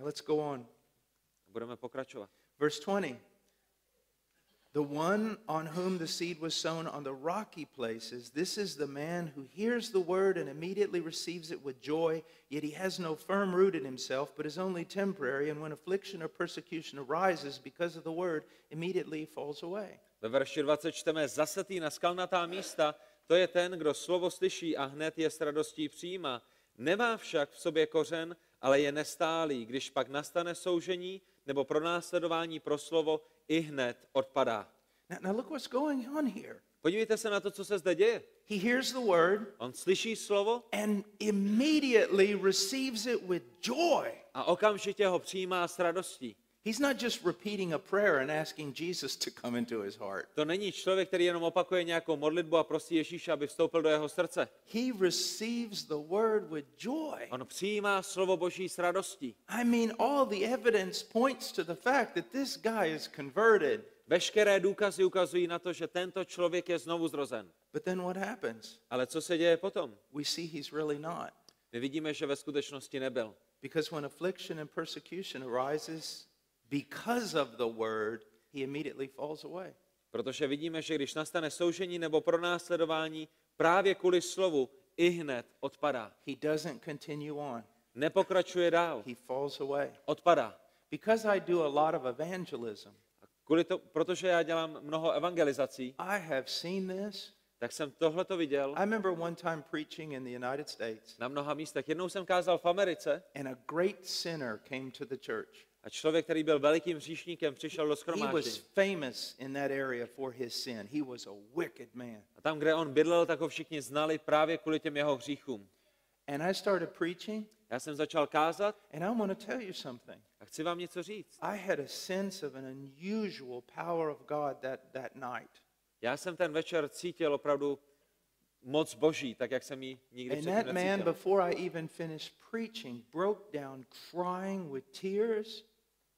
Now let's go on. Budeme pokračovat. Verse 20. The one on whom the seed was sown on the rocky places, this is the man who hears the word and immediately receives it with joy, yet he has no firm root in himself, but is only temporary, and when affliction or persecution arises because of the word, immediately falls away. Ve verši 20 čteme, zasetý na skalnatá místa, to je ten, kdo slovo slyší a hned je s radostí přijímá. Nemá však v sobě kořen, ale je nestálý. Když pak nastane soužení nebo pronásledování pro slovo, i hned odpadá. Now look what's going on here. Podívejte se na to, co se zde děje. He hears the word On slyší slovo and immediately receives it with joy. a okamžitě ho přijímá s radostí. He's not just repeating a prayer and asking Jesus to come into his heart. To není člověk, který jenom opakuje nějakou modlitbu a prosí Ježíše, aby vstoupil do jeho srdce. He receives the word with joy. On přijímá slovo Boží s radostí. I mean, all the evidence points to the fact that this guy is converted. Veškeré důkazy ukazují na to, že tento člověk je znovu zrozen. But then what happens? Ale co se děje potom? We see he's really not. My vidíme, že ve skutečnosti nebyl. Because when affliction and persecution arises because of the word, he immediately falls away. Protože vidíme, že když nastane soužení nebo pronásledování, právě kvůli slovu i hned odpadá. He doesn't continue on. Nepokračuje dál. He falls away. Odpadá. Because I do a lot of evangelism, Protože já dělám mnoho evangelizací, I have seen this. tak jsem tohleto viděl I remember one time preaching in the United States, na mnoha místech. Jednou jsem kázal v Americe and a great sinner came to the church. a člověk, který byl velikým hříšníkem, přišel do He was shromáždění. famous in that area for his sin. He was a wicked man. A tam, kde on bydlel, tak ho všichni znali právě kvůli těm jeho hříchům. And I started preaching, Já jsem začal kázat and I want to tell you something. a chci vám něco říct. I had a sense of an unusual power of God that night. Já jsem ten večer cítil opravdu moc Boží, tak jak jsem ji nikdy And předtím that man, necítil. before I even finished preaching, broke down crying with tears.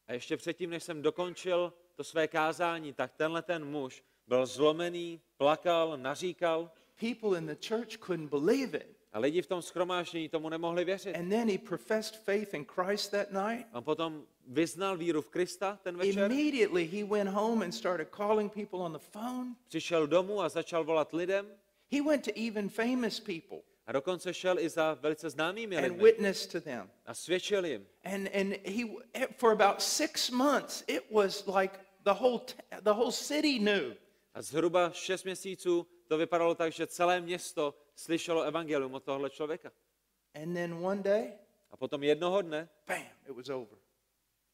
A ještě předtím, než jsem dokončil to své kázání, tak tenhle ten muž byl zlomený, plakal, naříkal People in the church couldn't believe it. a lidi v tom shromáždění tomu nemohli věřit. And then he professed faith in Christ that night. On potom vyznal víru v Krista ten večer, Immediately he went home and started calling people on the phone. přišel domů a začal volat lidem He went to even famous people a dokonce šel i za velice známými and lidmi witnessed to them. a svědčil jim. And he for about 6 months it was like the whole city knew. A zhruba 6 měsíců to vypadalo tak, že celé město slyšelo evangelium od tohle člověka. And then one day, A potom jednoho dne bam, it was over.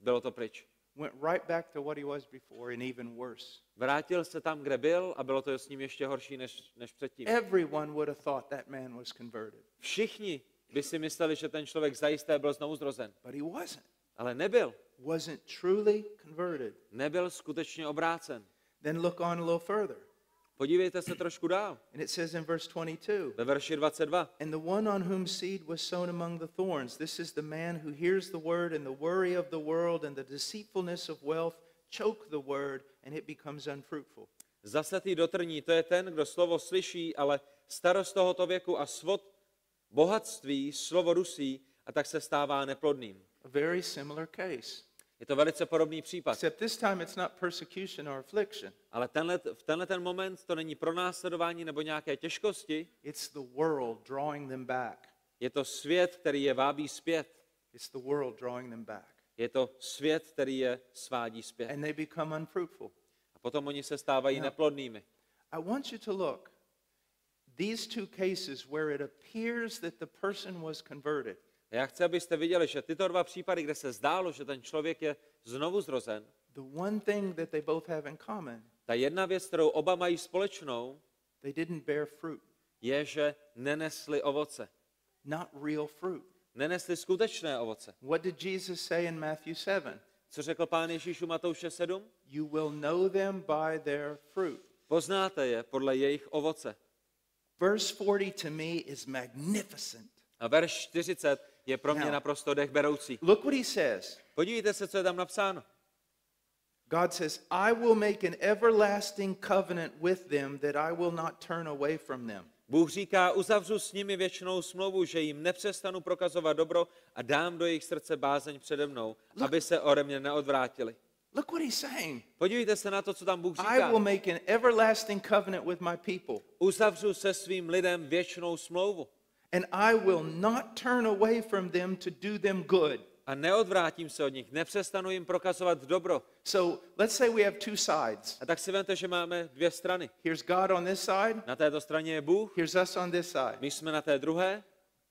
bylo to pryč. Went right back to what he was before and even worse. Vrátil se tam, kde byl a bylo to s ním ještě horší než předtím. Everyone would have thought that man was converted, Všichni by si mysleli, že ten člověk zajisté byl znovu zrozen. but he wasn't. Ale nebyl. Wasn't truly converted. Nebyl skutečně obrácen. Then look on a little further. Podívejte se trošku dál. And it says in verse 22, Ve verši 22. and the one on whom seed was sown among the thorns, this is the man who hears the word, and the worry of the world and the deceitfulness of wealth choke the word, and it becomes unfruitful. Zasetý do trní, to je ten, kdo slovo slyší, ale starost tohoto věku a svod bohatství slovo dusí a tak se stává neplodným. A very similar case. Je to velice podobný případ. Except this time it's not persecution or affliction. Ale v tenhle ten moment to není pronásledování nebo nějaké těžkosti. It's the world drawing them back. Je to svět, který je vábí zpět. It's the world drawing them back. Je to svět, který je svádí zpět. And they become unfruitful. A potom oni se stávají neplodnými. I want you to look. These two cases where it appears that the person was converted. A já chci, abyste viděli, že tyto dva případy, kde se zdálo, že ten člověk je znovu zrozen, The one thing that they both have in common, ta jedna věc, kterou oba mají společnou, they didn't bear fruit. je, že nenesli ovoce. Not real fruit. Nenesli skutečné ovoce. What did Jesus say in Matthew 7? Co řekl Pán Ježíš u Matouše 7? You will know them by their fruit. Poznáte je podle jejich ovoce. Verse 40 to me is magnificent. A verš 40 je pro mě naprosto dechberoucí. Look what he says. Podívejte se, co je tam napsáno. God says, I will make an everlasting covenant with them that I will not turn away from them. Bůh říká, uzavřu s nimi věčnou smlouvu, že jim nepřestanu prokazovat dobro a dám do jejich srdce bázeň přede mnou, aby se ode mě neodvrátili. Look what he's saying. Podívejte se na to, co tam Bůh I říká. will make an everlasting covenant with my people. Uzavřu se svým lidem věčnou smlouvu. And I will not turn away from them to do them good. A neodvrátím se od nich, nepřestanu jim prokazovat dobro. So let's say we have two sides. A tak si vemte, že máme dvě strany. Here's God on this side. Na této straně je Bůh, Here's us on this side. my jsme na té druhé.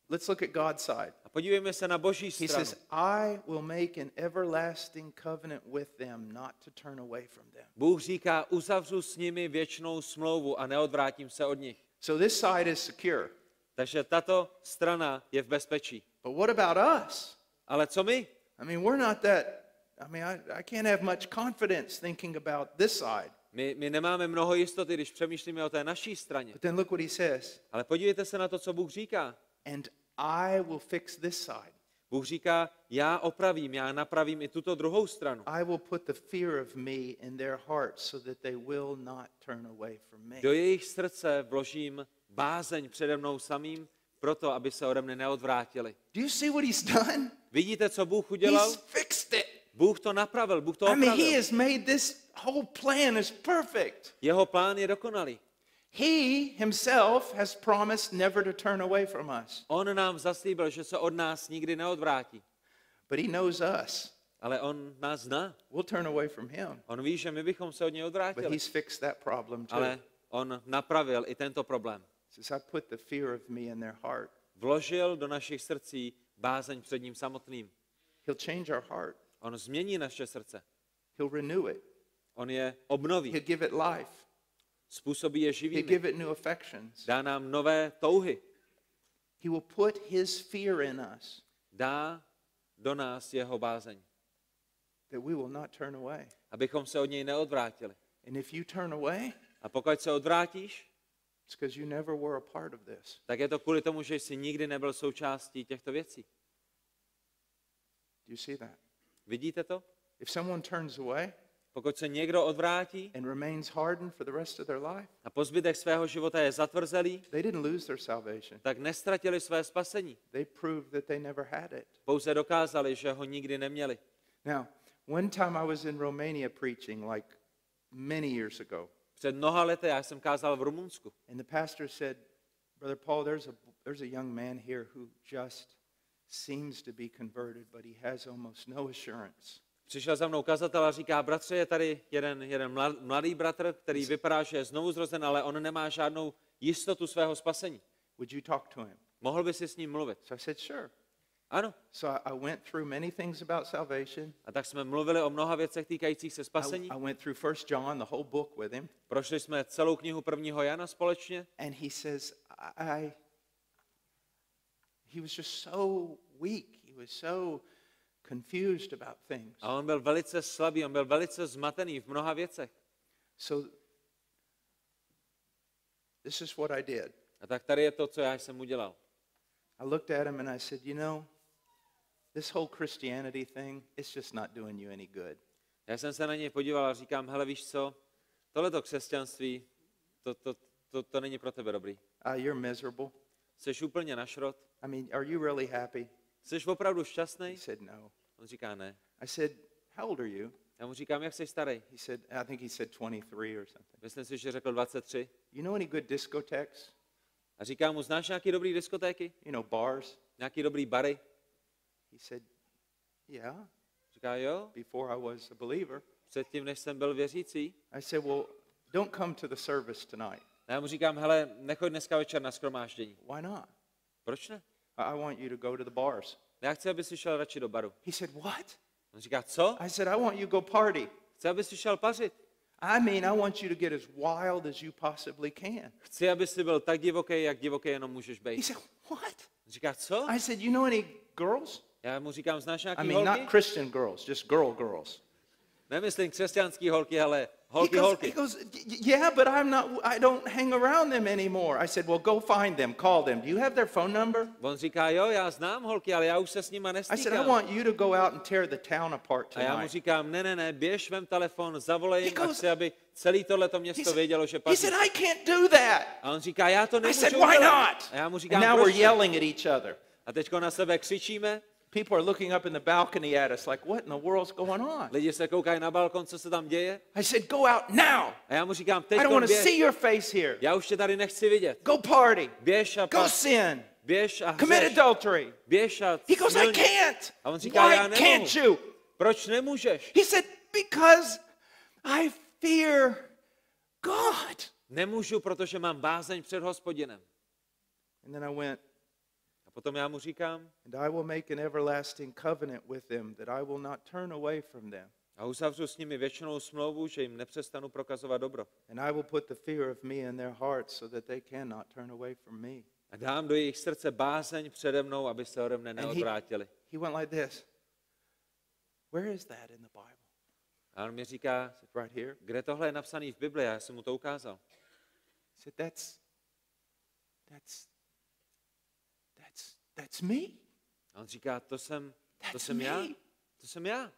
Let's look at God's side. A podívejme se na Boží He stranu. says, I will make an everlasting covenant with them, not to turn away from them. Bůh říká, uzavřu s nimi věčnou smlouvu a neodvrátím se od nich. So this side is secure. Takže tato strana je v bezpečí. But what about us? Ale co my? I mean, we're not that, I can't have much confidence thinking about this side. My nemáme mnoho jistoty, když přemýšlíme o té naší straně. But then look what he says. Ale podívejte se na to, co Bůh říká. And I will fix this side. Bůh říká, já opravím, já napravím i tuto druhou stranu. I will put the fear of me in their hearts so that they will not turn away from me. Do jejich srdce vložím bázeň přede mnou samým, proto, aby se ode mne neodvrátili. Do you see what he's done? Vidíte, co Bůh udělal? He's fixed it. Bůh to napravil, Bůh to I mean, he opravil. has made this whole plan is perfect. Jeho plán je dokonalý. He himself has promised never to turn away from us. On nám zaslíbil, že se od nás nikdy neodvrátí. But he knows us. Ale on nás zná. We'll turn away from him. On ví, že my bychom se od něj But odvrátili. he's fixed that problem too. Ale on napravil i tento problém. He says, I put the fear of me in their heart. Vložil do našich srdcí bázeň před ním samotným. He'll change our heart. On změní naše srdce. He'll renew it. On je obnoví. He'll give it life. Způsobí je He'll živými. give it new affections. Dá nám nové touhy. He will put his fear in us Dá do nás jeho bázeň. that we will not turn away. Abychom se od něj neodvrátili. And if you turn away, A pokud se odvrátíš, it's because you never were a part of this. tak je to kvůli tomu, že jsi nikdy nebyl součástí těchto věcí. Do you see that? Vidíte to? If someone turns away Pokud se někdo odvrátí and remains hardened for the rest of their life, a po zbytek svého života je zatvrzelý, they didn't lose their salvation. tak nestratili své spasení. They proved that they never had it. Pouze dokázali, že ho nikdy neměli. Now, one time I was in Romania preaching, like many years ago, Před mnoha lety já jsem kázal v Rumunsku. and the pastor said, Brother Paul, there's a young man here who just seems to be converted, but he has almost no assurance. Přišel za mnou kazatel a říká, bratře, je tady jeden mladý bratr, který vypadá, že je znovu zrozen, ale on nemá žádnou jistotu svého spasení. Would you talk to him? Mohl by si s ním mluvit? So I said, sure. Ano. So I went through many things about salvation. A tak jsme mluvili o mnoha věcech týkajících se spasení. I went through 1 John, the whole book with him. Prošli jsme celou knihu 1. Jana společně. And he says, he was just so weak. He was so confused about things. A on byl velice slabý, on byl velice zmatený v mnoha věcech. So this is what I did. A tak tady je to, co já jsem udělal. I looked at him and I said, you know, this whole Christianity thing, it's just not doing you any good. Já jsem se na něj podíval a říkám, hele, víš co, tohleto křesťanství, to není pro tebe dobrý. You're miserable. Jsi úplně na šrot. I mean, are you really happy? Jsi opravdu šťastný? He said, no. On říká ne. I said, how old are you? Já mu říkám, jak jsi starý? He said, I think he said 23 or something. Myslím si, že řekl 23. You know any good discotheques? A říkám mu, znáš nějaký dobrý diskotéky? You know, bars? Nějaký dobrý bary? He said, yeah, Říká, jo, before I was a believer. předtím, než jsem byl věřící. I said, well, don't come to the service tonight. A já mu říkám, hele, nechoď dneska večer na shromáždění. Why not? Proč ne? I want you to go to the bars. Já chci, aby jsi šel radši do baru. He said, what? On říká, co? I said, I want you to go party. Chci, aby jsi šel pařit. I mean, I want you to get as wild as you possibly can. Chci, aby jsi byl tak divoký, jak divoký jenom můžeš He být. said, what? On říká, co? I said, you know any girls? Já mu říkám, znáš I nějaký mean, holky? not Christian girls, just girls. Nemyslím křesťanský holky, ale He holky. goes, yeah, but I don't hang around them anymore. I said, well, go find them, call them. Do you have their phone number? On říká, jo, já znám holky, ale já už se s nima I said, I nestýkám. want you to go out and tear the town apart A já mu tonight. říkám, ne, běž, vem telefon, zavolej jim He a goes- chci, aby celé tohleto město vědělo, že He patří. said, I can't do that. A on říká, já to I nemůžu said, why udělat. not? A já mu And říkám, now we're proč ne? yelling at each other. A teďko na sebe křičíme, People are looking up in the balcony at us like, what in the world's going on? lidi se koukají na balkon, co se tam děje. I said, go out now. A já mu říkám, I don't teďko want to see běž, your face here. já už tě tady nechci vidět. Go party. Běž a Go pas, sin. běž a Commit hřeš, adultery. běž a He goes, I smilni. can't. A on říká, já Why nemohu. can't you? Proč nemůžeš? He said, because I fear God. Nemůžu, protože mám bázeň před Hospodinem. And then I went, A potom já mu říkám, and I will make an everlasting covenant with them that I will not turn away from them. a uzavřu s nimi věčnou smlouvu, že jim nepřestanu prokazovat dobro. And I will put the fear of me in their hearts so that they cannot turn away from me. A dám do jejich srdce bázeň přede mnou, aby se ode mne neodvrátili. He went like this. Where is that in the Bible? A on mi říká, I said, right here. kde tohle je napsané v Bibli? A já jsem mu to ukázal. I said, that's me. A on říká, to jsem That's já. me. To jsem já.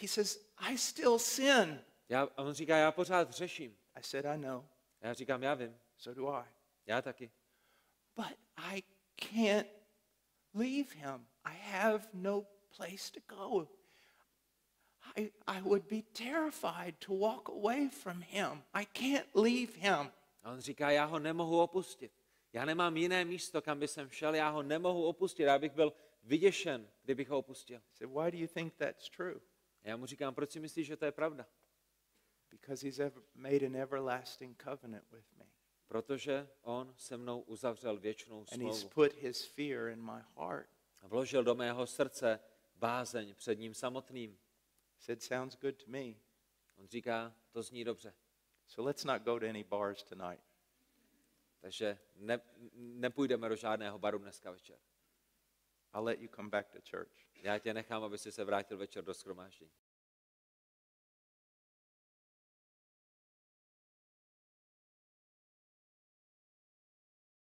He says, I still sin. A on říká, já pořád hřeším. I said, I know. A já říkám, já vím. So do I. Já taky. But I can't leave him. I have no place to go. I would be terrified to walk away from him. I can't leave him. A on říká, já ho nemohu opustit. Já nemám jiné místo, kam by jsem šel, já ho nemohu opustit. Já bych byl vyděšen, kdybych ho opustil. I said, why do you think that's true? A já mu říkám, proč si myslíš, že to je pravda? Because he's made an everlasting covenant with me. Protože on se mnou uzavřel věčnou And he's smlouvu. put his fear in my heart. A vložil do mého srdce bázeň před ním samotným. I said, sounds good to me. On říká, to zní dobře. So let's not go to any bars tonight. Takže nepůjdeme do žádného baru dneska večer. I'll let you come back to church. Já tě nechám, aby si se vrátil večer do shromáždění.